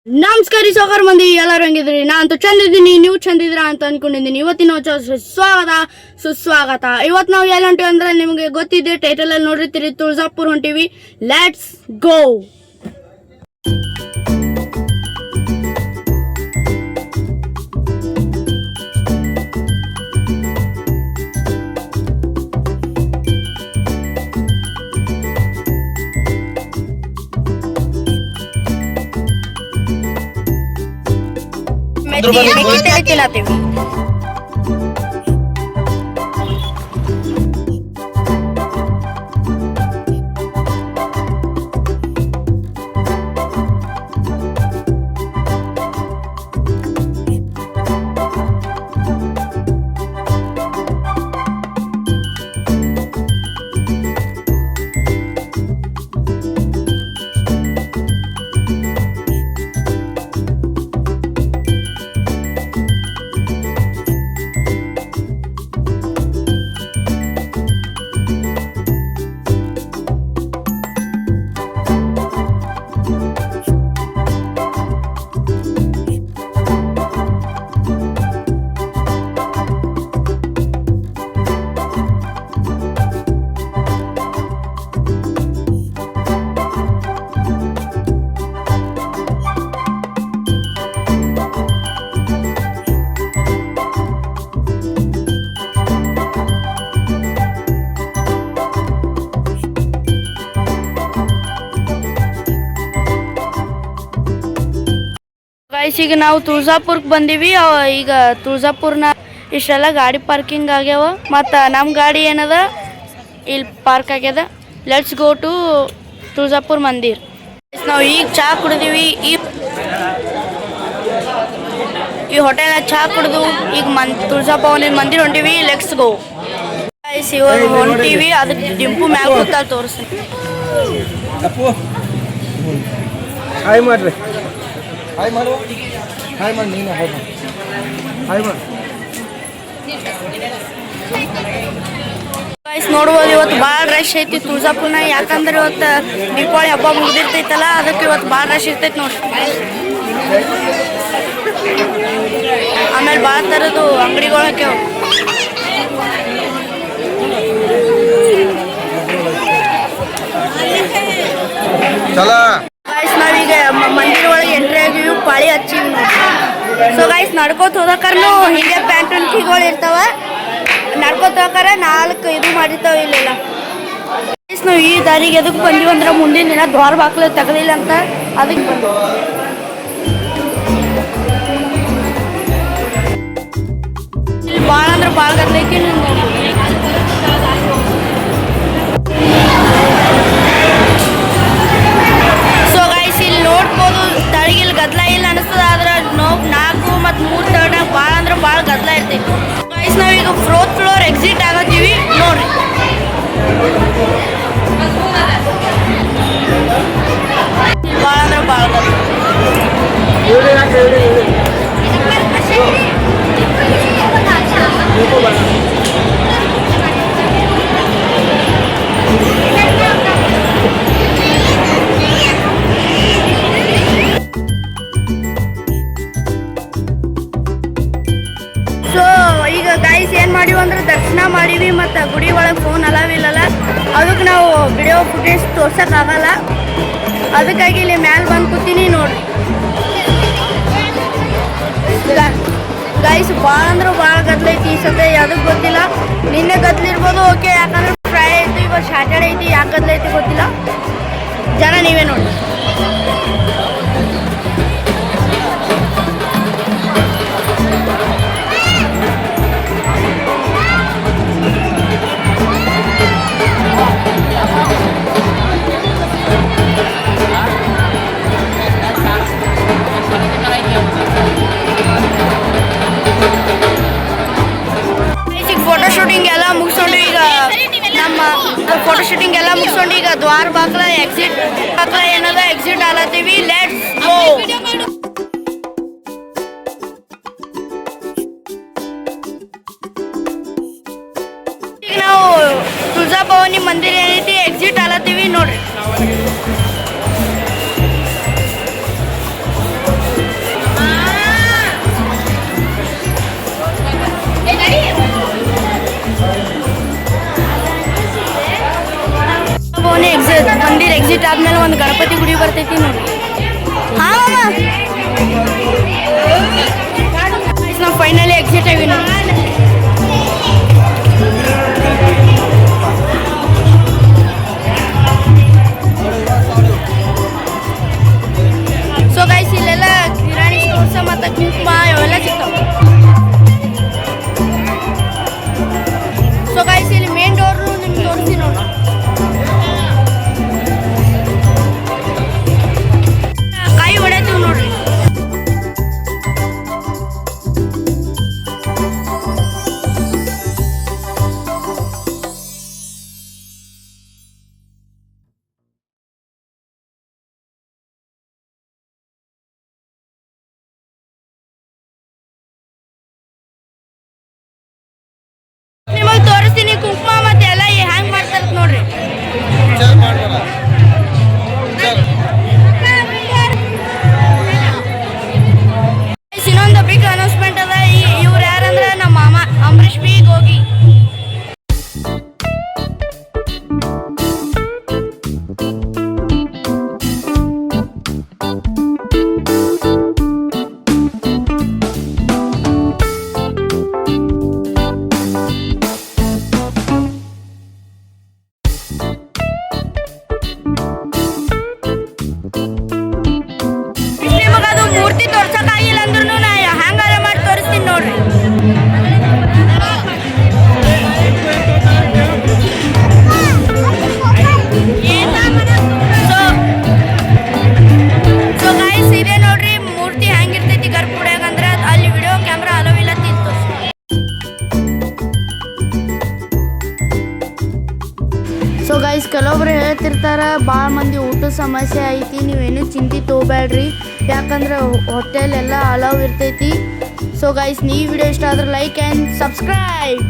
ನಮಸ್ಕಾರ ಸಾಗರ್ ಮಂದಿ ಎಲ್ಲರೂ ಹೆಂಗಿದ್ರಿ? ನಾನಂತೂ ಚಂದಿದ್ದೀನಿ, ನೀವು ಚಂದಿದ್ರಾ ಅಂತ ಅನ್ಕೊಂಡಿದ್ದೀನಿ. ಇವತ್ತಿನ ಸುಸ್ವಾಗತ. ಇವತ್ತು ನಾವು ಎಲ್ಲಿ ಹೊಂಟಿವಿ ಅಂದ್ರೆ ನಿಮಗೆ ಗೊತ್ತಿದೆ, ಟೈಟಲ್ ಅಲ್ಲಿ ನೋಡಿರ್ತೀರಿ, ತುಳಜಾಪುರ ಹೊಂಟಿವಿ. Let's go. ತಿನ್ನತ್ತೀವಿ. ಈಗ ನಾವು ತುಳಜಾಪುರಕ್ಕೆ ಬಂದೀವಿ. ಈಗ ತುಳಜಾಪುರ್ನ ಇಷ್ಟೆಲ್ಲ ಗಾಡಿ ಪಾರ್ಕಿಂಗ್ ಆಗ್ಯಾವ. ಮತ್ತು ನಮ್ಮ ಗಾಡಿ ಏನದ ಇಲ್ಲಿ ಪಾರ್ಕ್ ಆಗ್ಯದ. ಲೆಟ್ಸ್ ಗೋ ಟು ತುಳಜಾಪುರ ಮಂದಿರ್. ನಾವು ಈಗ ಚಹಾ ಕುಡಿದೀವಿ. ಈ ಹೋಟೆಲ್ ಚಹಾ ಕುಡಿದು ಈಗ ತುಳಜಾಪುರ ಮಂದಿರ್ ಹೊಂಟಿವಿ. Let's go. ಇವಾಗ ಹೊಂಟಿವಿ. ಅದಕ್ಕೆ ಡಿಂಪು ಮ್ಯಾಗ ಕೂತಾ ತೋರಿಸ್ತೀನಿ. ಹಾಯ್ ಮಾಡ್ರಿ, ಹಾಯ್ ಮಾಡು, ಹಾಯ್ ಮಾಡಿ, ನೀನು ಹಾಯ್ ಮಾಡಿ, ಹಾಯ್ ಮಾಡಿ. ನೋಡ್ಬೋದು, ಇವತ್ತು ಭಾಳ ರಶ್ ಐತಿ ತುಳಜಾಪುರ್ನ. ಯಾಕಂದ್ರೆ ಇವತ್ತು ದೀಪಾವಳಿ ಹಬ್ಬ ಮುಗಿದಿರ್ತೈತಲ್ಲ, ಅದಕ್ಕೆ ಇವತ್ತು ಭಾಳ ರಶ್ ಇರ್ತೈತಿ ನೋಡ್ರಿ. ಆಮೇಲೆ ಭಾಳ ಥರದ್ದು ಅಂಗಡಿಗಳು ಹಾಕ್ಯಾವ. ನಾವೀಗ ಮಂದಿರ ಒಳಗೆ ಎಂಟ್ರಿ ಆಗಿವಿ, ಪಾಳಿ ಹಚ್ಚಿವಿ. ಸೊ ಗೈಸ್, ನಡ್ಕೋತ ಹೋದಕ್ಕೂ ಹಿಂಗೆ ಪ್ಯಾಂಟ್ ಅಂಟಿಗಳು ಇರ್ತಾವ. ನಡ್ಕೋತ ಹೋಗಾರ 4 ಇದು ಮಾಡಿರ್ತಾವ ಇಲ್ಲೆಲ್ಲ. ನಾವು ಈ ದಾರಿಗೆ ಎದಕ್ಕೆ ಬಂದೀವಿ ಅಂದ್ರೆ ಮುಂದಿನ ದಿನ ದ್ವಾರ ಬಾಕ್ಲು ತೆಗದಿಲ್ಲ ಅಂತ ಅದಕ್ಕೆ ಬಂದು. ಇಲ್ಲಿ ಭಾಳ ಅಂದ್ರೆ ಭಾಳ ಗದ್ಲೈತಿ. ನೋಡ್ಬೋದು, ತಳಗಿಲ್ ಗದ್ಲ ಇಲ್ಲ ಅನಿಸ್ತದ. ಆದ್ರೆ 4 ಮತ್ತು 3 ತಳನಾಗ ಭಾಳ ಅಂದ್ರೆ ಭಾಳ ಗದ್ಲ ಇರ್ತೈತಿ. ಗೈಸ್, ನಾವೀಗ 4th ಫ್ಲೋರ್ ಎಕ್ಸಿಟ್ ಆಗತ್ತೀವಿ ನೋಡ್ರಿ. ಭಾಳ ಅಂದ್ರೆ ಭಾಳ ಗದ್ಲ. ಸೊ ಈಗ ಗೈಸ್ ಏನು ಮಾಡೀವಿ ಅಂದ್ರೆ ದರ್ಶನ ಮಾಡೀವಿ. ಮತ್ತು ಗುಡಿ ಒಳಗೆ ಫೋನ್ ಅಲಾವಿಲ್ಲಲ್ಲ, ಅದಕ್ಕೆ ನಾವು ವಿಡಿಯೋ ಫುಟೇಜ್ ತೋರ್ಸೋಕ್ಕಾಗಲ್ಲ. ಅದಕ್ಕಾಗಿ ಇಲ್ಲಿ ಮ್ಯಾಲೆ ಬಂದು ಕೂತೀನಿ ನೋಡ್ರಿ. ಗೈಸ್, ಭಾಳ ಅಂದ್ರೆ ಭಾಳ ಗದ್ಲೈತಿ ಈ ಸದ್ಯ. ಅದಕ್ಕೆ ಗೊತ್ತಿಲ್ಲ, ನಿನ್ನೆ ಗದ್ಲಿರ್ಬೋದು ಓಕೆ, ಯಾಕಂದ್ರೆ ಫ್ರೈ ಐತಿ. ಇವತ್ತು ಸ್ಯಾಟರ್ಡೇ ಐತಿ, ಯಾಕೆ ಗದ್ಲೈತಿ ಗೊತ್ತಿಲ್ಲ. ಜನ ನೀವೇ ನೋಡಿ. ಫೋಟೋಶೂಟಿಂಗ್ ಎಲ್ಲ ಮುಗಿಸ್ಕೊಂಡು ಈಗ ದ್ವಾರ ಬಾಕ್ಲ ಎಕ್ಸಿಟ್ ಏನದ ಎಕ್ಸಿಟ್ ಆಲತ್ತೀವಿ. Let's go. ಈಗ ನಾವು ತುಳಜಾಭವಾನಿ ಮಂದಿರ ಏನೈತಿ ಎಕ್ಸಿಟ್ ಆಲತ್ತೀವಿ ನೋಡ್ರಿ. ಇದಾದ್ಮೇಲೆ ಒಂದು ಗಣಪತಿ ಗುಡಿ ಬರ್ತೈತಿ ನೋಡಿ. ಹಾಂ ನಾವು ಫೈನಲಿ ಎಕ್ಸಿಟ್ ಆಗಿ ನೋಡಿ. ಸೊ ಗೈಸ್ ಇಲ್ಲೆಲ್ಲ ಕಿರಾಣಿ ಸ್ಟೋರ್ಸ್ ಮತ್ತು ಕುಂಕುಮ ಇವೆಲ್ಲ ಸಿಗ್ತಾವೆ. ಸೊ ಗೈಸ್ ಇಲ್ಲಿ ಮೇನ್ ಡೋರು ನಿಮ್ಗೆ ತೋರಿಸಿ ನೋಡಿ. ಕಾಯಿ ಹೊಡೆತೀವಿ ನೋಡ್ರಿ. ನಿಮಗೆ ತೋರಿಸ್ತೀನಿ ಕುಂಕುಮ ಮತ್ತೆ ಎಲ್ಲ ಹ್ಯಾಂಗ್ ಮಾಡ್ತಾರೆ ನೋಡ್ರಿ. ಇನ್ನೊಂದು ಬಿಗ್ ಅನೌನ್ಸ್ಮೆಂಟ್ ಅದ. ಇವ್ರು ಯಾರಂದ್ರೆ ನಮ್ಮ ಮಾಮ ಅಂಬರೀಶ್ ಬಿ ಗೋಗಿ. ನಿಮಗದು ಮೂರ್ತಿ ತೋರ್ಸಕ್ಕಾಗಿಲ್ಲ ಅಂದ್ರೂ ನಾ ಹ್ಯಾಂಗಾರ ಮಾಡಿ ತೋರಿಸ್ತೀನಿ ನೋಡ್ರಿ. ಸೊ ಗೈಸ್ ಇದೆ ನೋಡ್ರಿ ಮೂರ್ತಿ ಹೆಂಗಿರ್ತೈತಿ ಗರ್ಭಗುಡಿಯಾಗ ಅಂದ್ರೆ ಅಲ್ಲಿ ವಿಡಿಯೋ ಕ್ಯಾಮ್ರಾ ಅಲೋ ಇಲ್ಲ ತಿಂತು. ಸೊ ಗೈಸ್ ಕೆಲವೊಬ್ರು ಹೇಳ್ತಿರ್ತಾರ ಭಾಳ ಮಂದಿ ಊಟದ ಸಮಸ್ಯೆ ಐತಿ, ನೀವೇನು ಚಿಂತೆ ತೊಗೋಬೇಡ್ರಿ, ಯಾಕಂದ್ರೆ ಹೋಟೆಲ್ ಎಲ್ಲ ಅಲೌ ಇರ್ತೈತಿ. ಸೊ ಗೈಸ್ ಈ ವಿಡಿಯೋ ಇಷ್ಟ ಆದ್ರೆ ಲೈಕ್ ಆ್ಯಂಡ್ ಸಬ್ಸ್ಕ್ರೈಬ್.